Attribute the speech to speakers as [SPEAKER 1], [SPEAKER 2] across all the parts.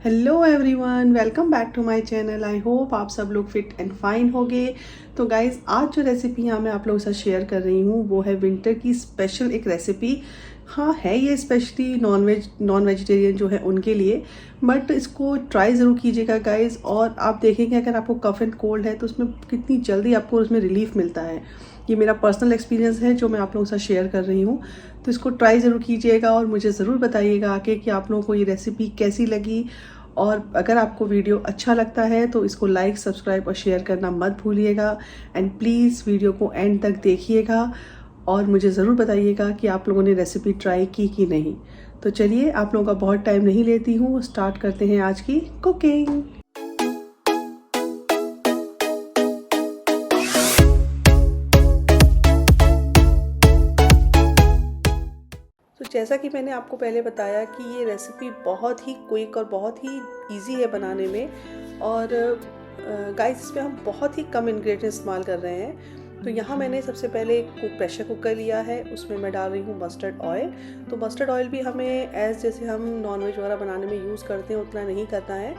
[SPEAKER 1] Hello everyone, welcome back to my channel. I hope आप सब लोग फिट एंड फाइन होंगे। तो गाइज़, आज जो रेसिपी यहाँ मैं आप लोगों के साथ शेयर कर रही हूँ वो है विंटर की स्पेशल एक रेसिपी। हाँ, है ये स्पेशली नॉन वेजिटेरियन जो है उनके लिए, बट इसको ट्राई ज़रूर कीजिएगा गाइज़। और आप देखेंगे अगर आपको कफ एंड कोल्ड है तो उसमें कितनी जल्दी आपको उसमें रिलीफ मिलता है। ये मेरा पर्सनल एक्सपीरियंस है जो मैं आप लोगों के साथ शेयर कर रही हूँ। तो इसको ट्राई ज़रूर कीजिएगा और मुझे ज़रूर बताइएगा आके कि आप लोगों को ये रेसिपी कैसी लगी। और अगर आपको वीडियो अच्छा लगता है तो इसको लाइक, सब्सक्राइब और शेयर करना मत भूलिएगा। एंड प्लीज़ वीडियो को एंड तक देखिएगा और मुझे ज़रूर बताइएगा कि आप लोगों ने रेसिपी ट्राई की कि नहीं। तो चलिए, आप लोगों का बहुत टाइम नहीं लेती हूँ, स्टार्ट करते हैं आज की कुकिंग। तो जैसा कि मैंने आपको पहले बताया कि ये रेसिपी बहुत ही क्विक और बहुत ही इजी है बनाने में। और गाइस, इसमें हम बहुत ही कम इंग्रेडिएंट्स इस्तेमाल कर रहे हैं। तो यहाँ मैंने सबसे पहले एक प्रेशर कुकर लिया है, उसमें मैं डाल रही हूँ मस्टर्ड ऑयल। तो मस्टर्ड ऑयल भी हमें जैसे हम नॉनवेज वगैरह बनाने में यूज़ करते हैं उतना नहीं करना है।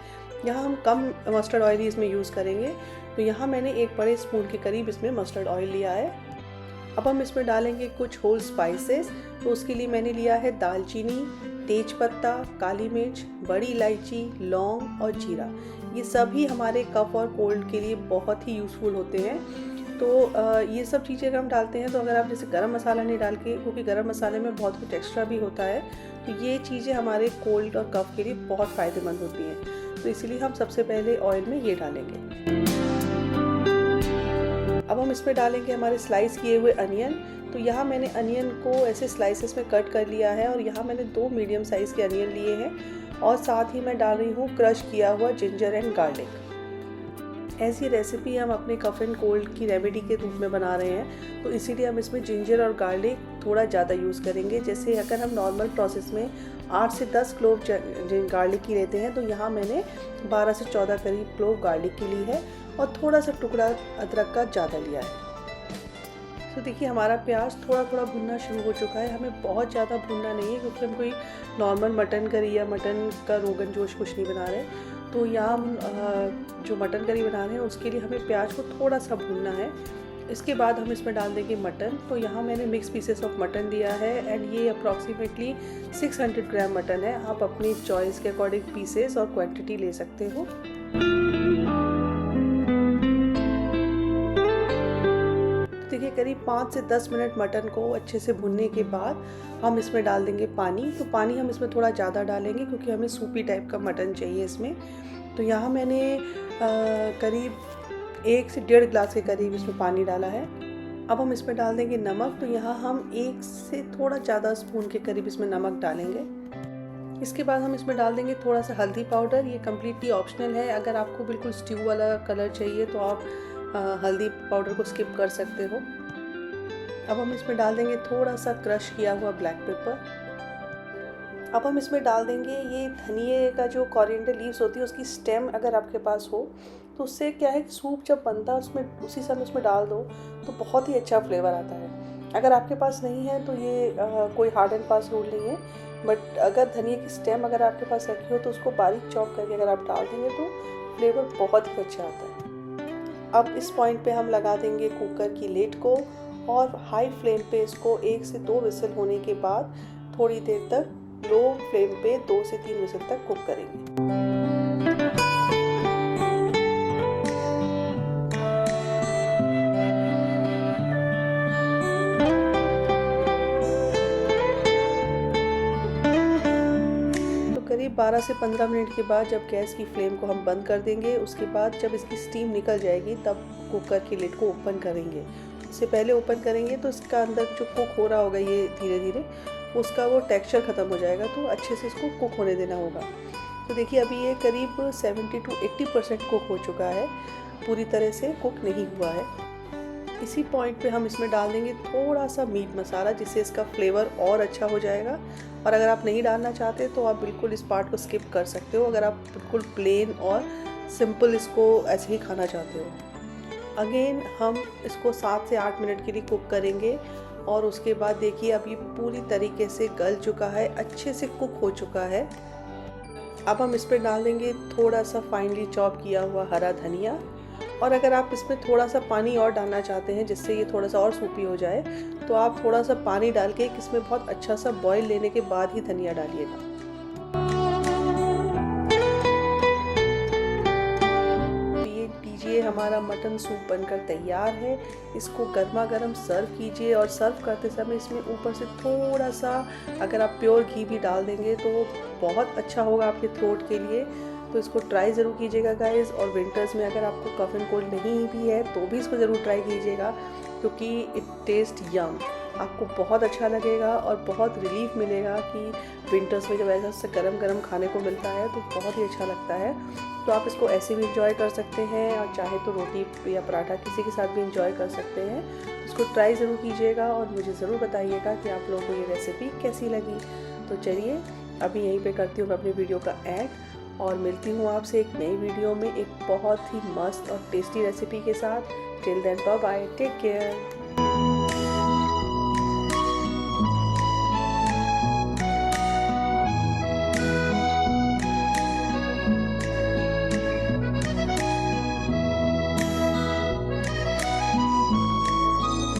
[SPEAKER 1] यहाँ हम कम मस्टर्ड ऑयल ही इसमें यूज़ करेंगे। तो यहाँ मैंने एक बड़े स्पून के करीब इसमें मस्टर्ड ऑयल लिया है। अब हम इसमें डालेंगे कुछ होल स्पाइसेस। तो उसके लिए मैंने लिया है दालचीनी, तेज पत्ता, काली मिर्च, बड़ी इलायची, लौंग और जीरा। ये सभी हमारे कफ और कोल्ड के लिए बहुत ही यूज़फुल होते हैं। तो ये सब चीज़ें अगर हम डालते हैं तो अगर आप जैसे गरम मसाला नहीं डाल के, क्योंकि गरम मसाले में बहुत कुछ एक्स्ट्रा भी होता है, तो ये चीज़ें हमारे कोल्ड और कफ के लिए बहुत फ़ायदेमंद होती हैं। तो इसीलिए हम सबसे पहले ऑयल में ये डालेंगे। अब हम इसमें डालेंगे हमारे स्लाइस किए हुए अनियन। तो यहाँ मैंने अनियन को ऐसे स्लाइसेस में कट कर लिया है और यहाँ मैंने 2 मीडियम साइज़ के अनियन लिए हैं। और साथ ही मैं डाल रही हूँ क्रश किया हुआ जिंजर एंड गार्लिक। ऐसी रेसिपी हम अपने कफ एंड कोल्ड की रेमेडी के रूप में बना रहे हैं, तो इसीलिए हम इसमें जिंजर और गार्लिक थोड़ा ज़्यादा यूज़ करेंगे। जैसे अगर हम नॉर्मल प्रोसेस में 8 से 10 क्लोव गार्लिक की लेते हैं, तो यहाँ मैंने 12 से 14 करीब क्लोव गार्लिक की ली है और थोड़ा सा टुकड़ा अदरक का ज़्यादा लिया है। तो देखिए, हमारा प्याज थोड़ा थोड़ा भुनना शुरू हो चुका है। हमें बहुत ज़्यादा भुनना नहीं है क्योंकि हम कोई नॉर्मल मटन करी या मटन का रोगन जोश कुछ नहीं बना रहे। तो यहाँ हम जो मटन करी बना रहे हैं उसके लिए हमें प्याज को थोड़ा सा भूनना है। इसके बाद हम इसमें डाल देंगे मटन। तो यहाँ मैंने मिक्स पीसेस ऑफ मटन लिया है एंड ये अप्रॉक्सीमेटली 600 ग्राम मटन है। आप अपनी चॉइस के अकॉर्डिंग पीसेस और क्वांटिटी ले सकते हो। देखिए, करीब 5 से 10 मिनट मटन को अच्छे से भुनने के बाद हम इसमें डाल देंगे पानी। तो पानी हम इसमें थोड़ा ज़्यादा डालेंगे क्योंकि हमें सूपी टाइप का मटन चाहिए इसमें। तो यहाँ मैंने करीब 1 से 1.5 गिलास के करीब इसमें पानी डाला है। अब हम इसमें डाल देंगे नमक। तो यहाँ हम 1 से थोड़ा ज़्यादा स्पून के करीब इसमें नमक डालेंगे। इसके बाद हम इसमें डाल देंगे थोड़ा सा हल्दी पाउडर। ये कम्प्लीटली ऑप्शनल है। अगर आपको बिल्कुल स्ट्यू वाला कलर चाहिए तो आप हल्दी पाउडर को स्किप कर सकते हो। अब हम इसमें डाल देंगे थोड़ा सा क्रश किया हुआ ब्लैक पेपर। अब हम इसमें डाल देंगे ये धनिए का जो कोरिएंडर लीव्स होती है उसकी स्टेम, अगर आपके पास हो तो उससे क्या है कि सूप जब बनता है उसमें उसी समय उसमें डाल दो तो बहुत ही अच्छा फ्लेवर आता है। अगर आपके पास नहीं है तो ये कोई हार्ड एंड फास्ट रूल नहीं है, बट अगर धनिए की स्टेम अगर आपके पास रखी हो तो उसको बारीक चॉप करके अगर आप डाल देंगे तो फ्लेवर बहुत ही अच्छा आता है। अब इस पॉइंट पे हम लगा देंगे कुकर की लिड को और हाई फ्लेम पे इसको 1 से 2 विसल होने के बाद थोड़ी देर तक लो फ्लेम पे 2 से 3 विसल तक कुक करेंगे। करीब 12 से 15 मिनट के बाद जब गैस की फ्लेम को हम बंद कर देंगे, उसके बाद जब इसकी स्टीम निकल जाएगी तब कुकर की लिड को ओपन करेंगे। इससे पहले ओपन करेंगे तो इसका अंदर जो कुक हो रहा होगा ये धीरे धीरे उसका वो टेक्सचर ख़त्म हो जाएगा, तो अच्छे से इसको कुक होने देना होगा। तो देखिए, अभी ये करीब 70 to 80% कुक हो चुका है, पूरी तरह से कुक नहीं हुआ है। इसी पॉइंट पे हम इसमें डाल देंगे थोड़ा सा मीट मसाला जिससे इसका फ्लेवर और अच्छा हो जाएगा। और अगर आप नहीं डालना चाहते तो आप बिल्कुल इस पार्ट को स्किप कर सकते हो, अगर आप बिल्कुल प्लेन और सिंपल इसको ऐसे ही खाना चाहते हो। अगेन हम इसको 7 से 8 मिनट के लिए कुक करेंगे और उसके बाद देखिए अब ये पूरी तरीके से गल चुका है, अच्छे से कुक हो चुका है। अब हम इस पर डाल देंगे थोड़ा सा फाइनली चॉप किया हुआ हरा धनिया। और अगर आप इसमें थोड़ा सा पानी और डालना चाहते हैं जिससे ये थोड़ा सा और सूपी हो जाए, तो आप थोड़ा सा पानी डाल के इसमें बहुत अच्छा सा बॉईल लेने के बाद ही धनिया डालिएगा। ये हमारा मटन सूप बनकर तैयार है। इसको गर्मा गर्म सर्व कीजिए और सर्व करते समय इसमें ऊपर से थोड़ा सा अगर आप प्योर घी भी डाल देंगे तो बहुत अच्छा होगा आपके थ्रोट के लिए। तो इसको ट्राई ज़रूर कीजिएगा गाइस। और विंटर्स में अगर आपको कफ एंड कोल्ड नहीं भी है तो भी इसको ज़रूर ट्राई कीजिएगा, क्योंकि इट टेस्ट यम। आपको बहुत अच्छा लगेगा और बहुत रिलीफ मिलेगा कि विंटर्स में जब ऐसा गरम गरम खाने को मिलता है तो बहुत ही अच्छा लगता है। तो आप इसको ऐसे भी इंजॉय कर सकते हैं और चाहे तो रोटी या पराठा किसी के साथ भी इंजॉय कर सकते हैं। इसको ट्राई ज़रूर कीजिएगा और मुझे ज़रूर बताइएगा कि आप लोगों को ये रेसिपी कैसी लगी। तो चलिए अभी यहीं पे करती हूँ मैं अपनी वीडियो का एंड और मिलती हूँ आपसे एक नई वीडियो में एक बहुत ही मस्त और टेस्टी रेसिपी के साथ। Till then bye bye, take care.